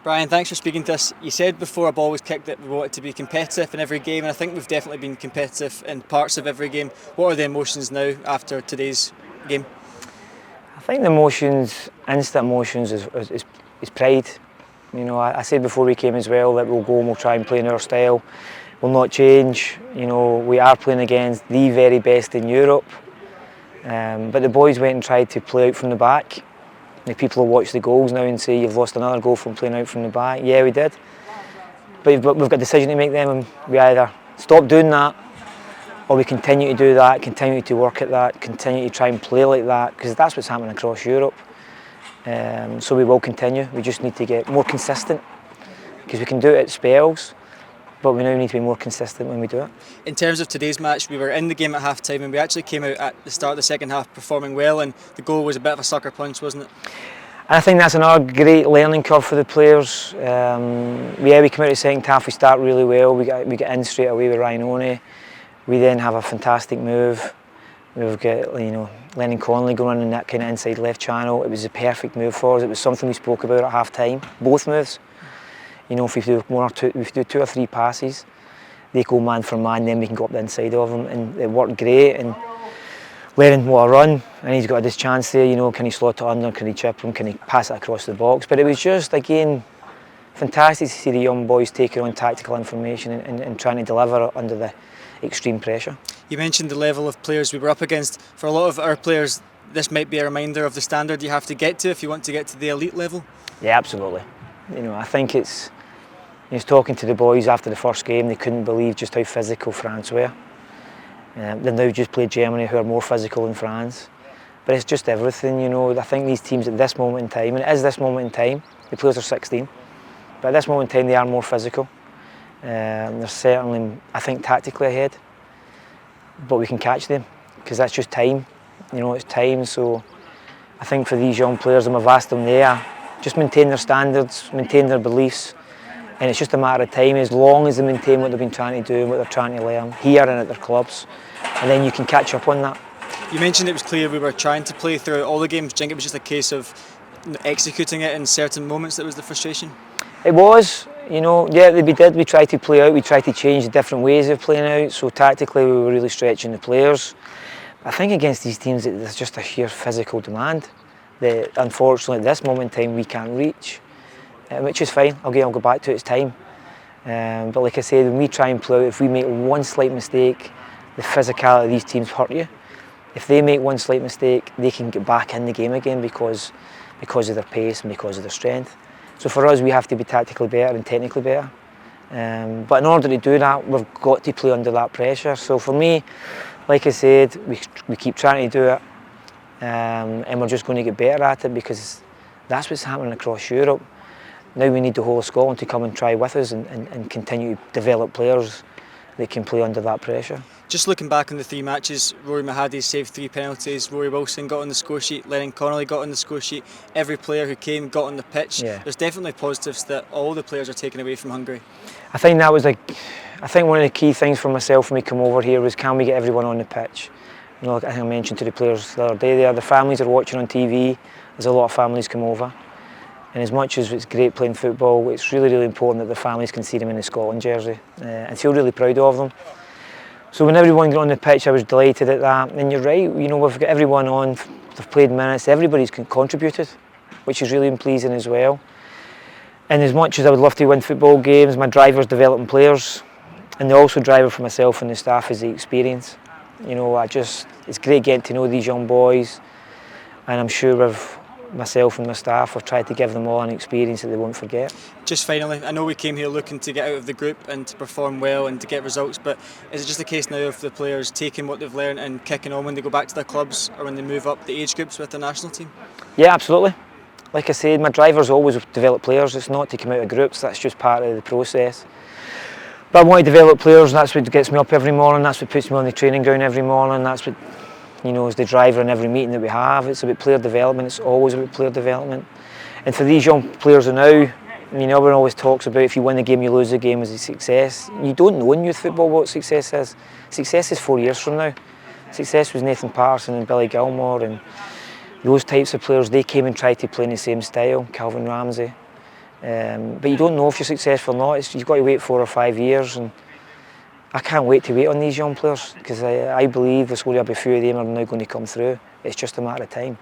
Brian, thanks for speaking to us. You said before a ball was kicked that we wanted to be competitive in every game, and I think we've definitely been competitive in parts of every game. What are the emotions now after today's game? I think the emotions, instant emotions, is pride. You know, I said before we came as well that we'll go and we'll try and play in our style. We'll not change. You know, we are playing against the very best in Europe. But the boys went and tried to play out from the back. The people will watch the goals now and say you've lost another goal from playing out from the back. Yeah, we did. But we've got a decision to make then, and we either stop doing that or we continue to do that, continue to work at that, continue to try and play like that, because that's what's happening across Europe. So we will continue. We just need to get more consistent, because we can do it at spells, but we now need to be more consistent when we do it. In terms of today's match, we were in the game at half time and we actually came out at the start of the second half performing well, and the goal was a bit of a sucker punch, wasn't it? And I think that's another great learning curve for the players. Yeah, we come out of the second half, we start really well, we get in straight away with Ryan. We then have a fantastic move. We've got, you know, Lennon Connolly going in that kind of inside left channel. It was a perfect move for us. It was something we spoke about at half time, both moves. You know, if we do two or three passes, they go man for man, then we can go up the inside of them, and it worked great. And Lennon, what a run, and he's got this chance there. You know, can he slot it under? Can he chip him? Can he pass it across the box? But it was just, again, fantastic to see the young boys taking on tactical information and trying to deliver it under the extreme pressure. You mentioned the level of players we were up against. For a lot of our players, this might be a reminder of the standard you have to get to if you want to get to the elite level. Yeah, absolutely. You know, I think it's. I was talking to the boys after the first game. They couldn't believe just how physical France were. They've now just played Germany, who are more physical than France. But it's just everything, you know. I think these teams at this moment in time, and it is this moment in time, the players are 16, but at this moment in time they are more physical. They're certainly, I think, tactically ahead, but we can catch them because that's just time. You know, it's time. So I think for these young players, and I've asked them there, just maintain their standards, maintain their beliefs, and it's just a matter of time. As long as they maintain what they've been trying to do and what they're trying to learn here and at their clubs, and then you can catch up on that. You mentioned it was clear we were trying to play throughout all the games. Do you think it was just a case of executing it in certain moments that was the frustration? It was, you know, yeah, we did. We tried to play out, we tried to change the different ways of playing out. So tactically we were really stretching the players. I think against these teams there's just a sheer physical demand that unfortunately at this moment in time we can't reach, which is fine. I'll go back to it, it's time. But like I said, when we try and play out, if we make one slight mistake, the physicality of these teams hurt you. If they make one slight mistake, they can get back in the game again because of their pace and because of their strength. So for us, we have to be tactically better and technically better. But in order to do that, we've got to play under that pressure. So for me, like I said, we keep trying to do it, and we're just going to get better at it because that's what's happening across Europe. Now we need the whole of Scotland to come and try with us and continue to develop players that can play under that pressure. Just looking back on the three matches, Rory Mahadi saved 3 penalties, Rory Wilson got on the score sheet, Lennon Connolly got on the score sheet, every player who came got on the pitch. Yeah. There's definitely positives that all the players are taken away from Hungary. I think that was I think one of the key things for myself when we come over here was, can we get everyone on the pitch? You know, I think I mentioned to the players the other day there, the families are watching on TV, there's a lot of families come over. And as much as it's great playing football, it's really, really important that the families can see them in the Scotland jersey and feel really proud of them. So when everyone got on the pitch, I was delighted at that. And you're right, you know, we've got everyone on, they've played minutes, everybody's contributed, which is really pleasing as well. And as much as I would love to win football games, my driver's developing players, and the also driver for myself and the staff is the experience. You know, it's great getting to know these young boys, and I'm sure myself and my staff have tried to give them all an experience that they won't forget. Just finally, I know we came here looking to get out of the group and to perform well and to get results, but is it just a case now of the players taking what they've learned and kicking on when they go back to their clubs or when they move up the age groups with the national team? Yeah, absolutely. Like I said, my drivers always develop players. It's not to come out of groups, that's just part of the process. But I want to develop players, and that's what gets me up every morning, that's what puts me on the training ground every morning, that's what, you know, as the driver in every meeting that we have. It's about player development, it's always about player development. And for these young players now, you know, everyone always talks about if you win the game, you lose the game as a success. You don't know in youth football what success is. Success is 4 years from now. Success was Nathan Patterson and Billy Gilmore and those types of players. They came and tried to play in the same style. Calvin Ramsey, But you don't know if you're successful or not. You've got to wait 4 or 5 years, and I can't wait to wait on these young players, because I believe there's going to be a few of them are now going to come through. It's just a matter of time.